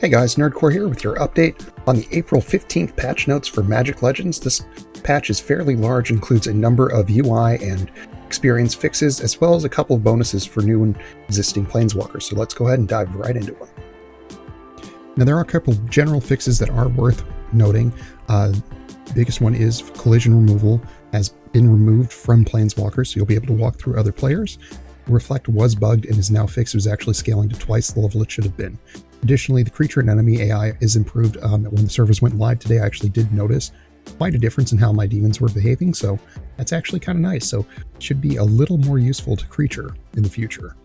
Hey guys, Nerdcore here with your update on the April 15th patch notes for Magic Legends. This patch is fairly large, includes a number of UI and experience fixes, as well as a couple of bonuses for new and existing Planeswalkers. So let's go ahead and dive right into them. Now there are a couple of general fixes that are worth noting. The biggest one is collision removal has been removed from Planeswalkers, so you'll be able to walk through other players. Reflect was bugged and is now fixed. It was actually scaling to twice the level it should have been. Additionally, the creature and enemy AI is improved. When the servers went live today, I actually did notice quite a difference in how my demons were behaving, so that's actually kind of nice. So it should be a little more useful to creature in the future.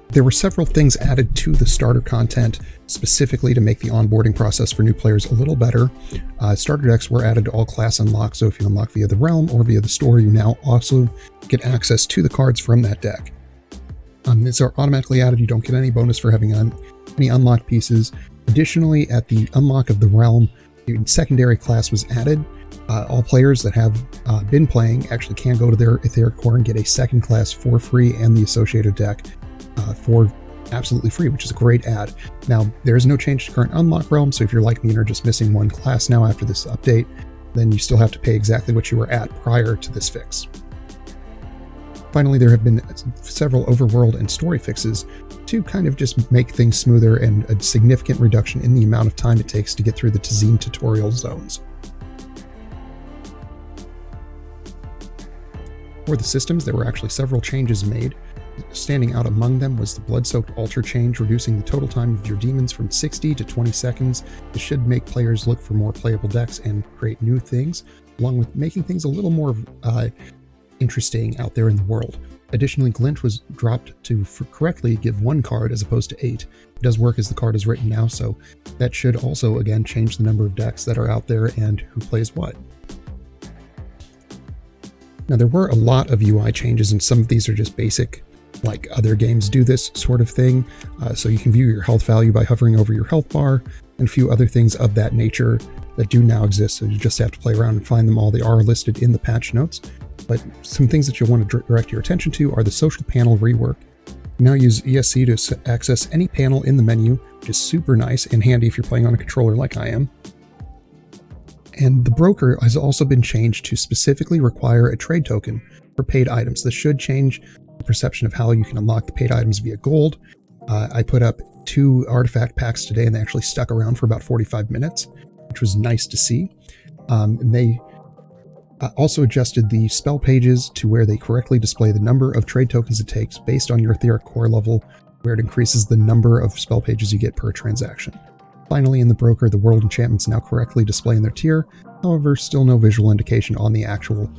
There were several things added to the starter content specifically to make the onboarding process for new players a little better. Starter decks were added to all class unlocks, so if you unlock via the realm or via the store, you now also get access to the cards from that deck. These are automatically added. You don't get any bonus for having any unlocked pieces. Additionally, at the unlock of the realm, the secondary class was added. All players that have been playing actually can go to their Etheric Core and get a second class for free and the associated deck for absolutely free, which is a great add. Now, there is no change to current unlock realm, so if you're like me and are just missing one class now after this update, then you still have to pay exactly what you were at prior to this fix. Finally, there have been several overworld and story fixes to kind of just make things smoother and a significant reduction in the amount of time it takes to get through the Tazeen tutorial zones. For the systems, there were actually several changes made. Standing out among them was the Blood-Soaked Altar change, reducing the total time of your demons from 60 to 20 seconds. This should make players look for more playable decks and create new things, along with making things a little more interesting out there in the world. Additionally, Glint was dropped to correctly give one card as opposed to 8. It does work as the card is written now, so that should also again change the number of decks that are out there and who plays what. Now there were a lot of UI changes, and some of these are just basic, like other games do this sort of thing. So you can view your health value by hovering over your health bar, and a few other things of that nature that do now exist, so you just have to play around and find them all. They are listed in the patch notes. But some things that you'll want to direct your attention to are the social panel rework. You now use ESC to access any panel in the menu, which is super nice and handy if you're playing on a controller like I am. And the broker has also been changed to specifically require a trade token for paid items. This should change the perception of how you can unlock the paid items via gold. I put up 2 artifact packs today, and they actually stuck around for about 45 minutes, which was nice to see. And they also adjusted the spell pages to where they correctly display the number of trade tokens it takes based on your Etheric Core level, where it increases the number of spell pages you get per transaction. Finally, in the broker, the world enchantments now correctly display in their tier. However, still no visual indication on the actual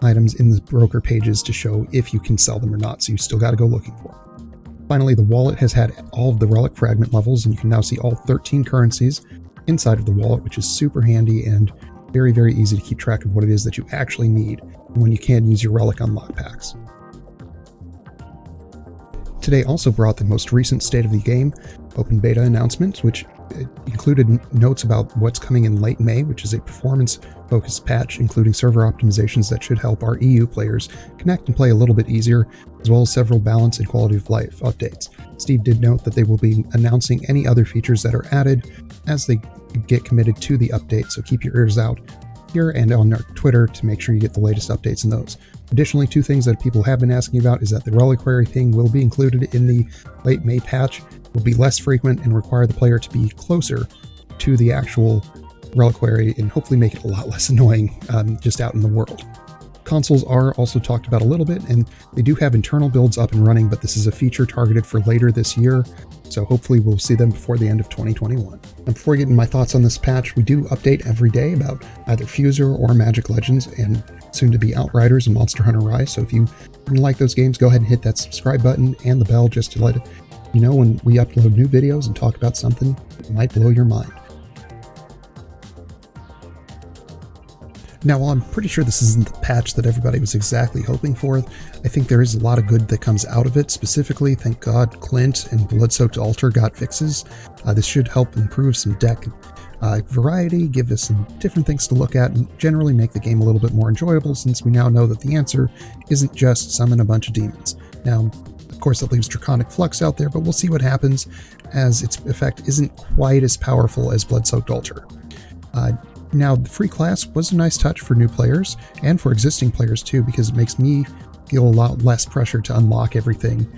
items in the broker pages to show if you can sell them or not, so you still got to go looking for them. Finally, the wallet has had all of the relic fragment levels, and you can now see all 13 currencies inside of the wallet, which is super handy and very, very easy to keep track of what it is that you actually need when you can use your relic unlock packs. Today also brought the most recent State of the Game open beta announcement, which included notes about what's coming in late May, which is a performance-focused patch, including server optimizations that should help our EU players connect and play a little bit easier, as well as several balance and quality of life updates. Steve did note that they will be announcing any other features that are added as they get committed to the update, so keep your ears out here and on our Twitter to make sure you get the latest updates in those. Additionally, 2 things that people have been asking about is that the reliquary thing will be included in the late May patch, will be less frequent and require the player to be closer to the actual reliquary and hopefully make it a lot less annoying just out in the world. Consoles are also talked about a little bit, and they do have internal builds up and running, but this is a feature targeted for later this year, so hopefully we'll see them before the end of 2021. And before getting my thoughts on this patch, we do update every day about either Fuser or Magic Legends, and soon to be Outriders and Monster Hunter Rise, so if you like those games, go ahead and hit that subscribe button and the bell just to let you know when we upload new videos and talk about something that might blow your mind. Now, while I'm pretty sure this isn't the patch that everybody was exactly hoping for, I think there is a lot of good that comes out of it. Specifically, thank God Glint and Blood-Soaked Altar got fixes. This should help improve some deck variety, give us some different things to look at, and generally make the game a little bit more enjoyable, since we now know that the answer isn't just summon a bunch of demons. Now, Of course, it leaves Draconic Flux out there, but we'll see what happens, as its effect isn't quite as powerful as Blood-Soaked Altar. Now, the free class was a nice touch for new players, and for existing players too, because it makes me feel a lot less pressure to unlock everything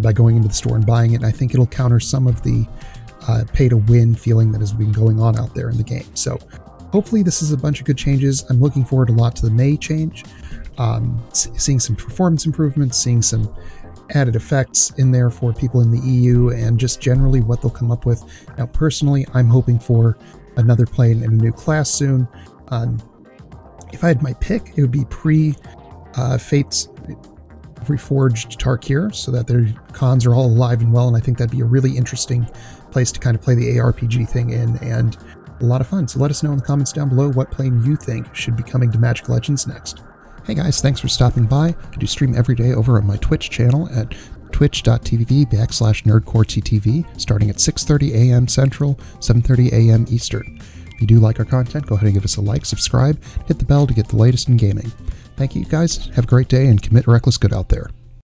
by going into the store and buying it, and I think it'll counter some of the pay-to-win feeling that has been going on out there in the game. So hopefully this is a bunch of good changes. I'm looking forward a lot to the May change, seeing some performance improvements, seeing some added effects in there for people in the EU, and just generally what they'll come up with. Now, personally, I'm hoping for another plane and a new class soon. If I had my pick, it would be pre-Fates Reforged Tarkir, so that their cons are all alive and well, and I think that'd be a really interesting place to kind of play the ARPG thing in, and a lot of fun. So let us know in the comments down below what plane you think should be coming to Magic Legends next. Hey guys, thanks for stopping by. I do stream every day over on my Twitch channel at twitch.tv/nerdcoretv, starting at 6:30 a.m. Central, 7:30 a.m. Eastern. If you do like our content, go ahead and give us a like, subscribe, hit the bell to get the latest in gaming. Thank you guys, have a great day, and commit reckless good out there.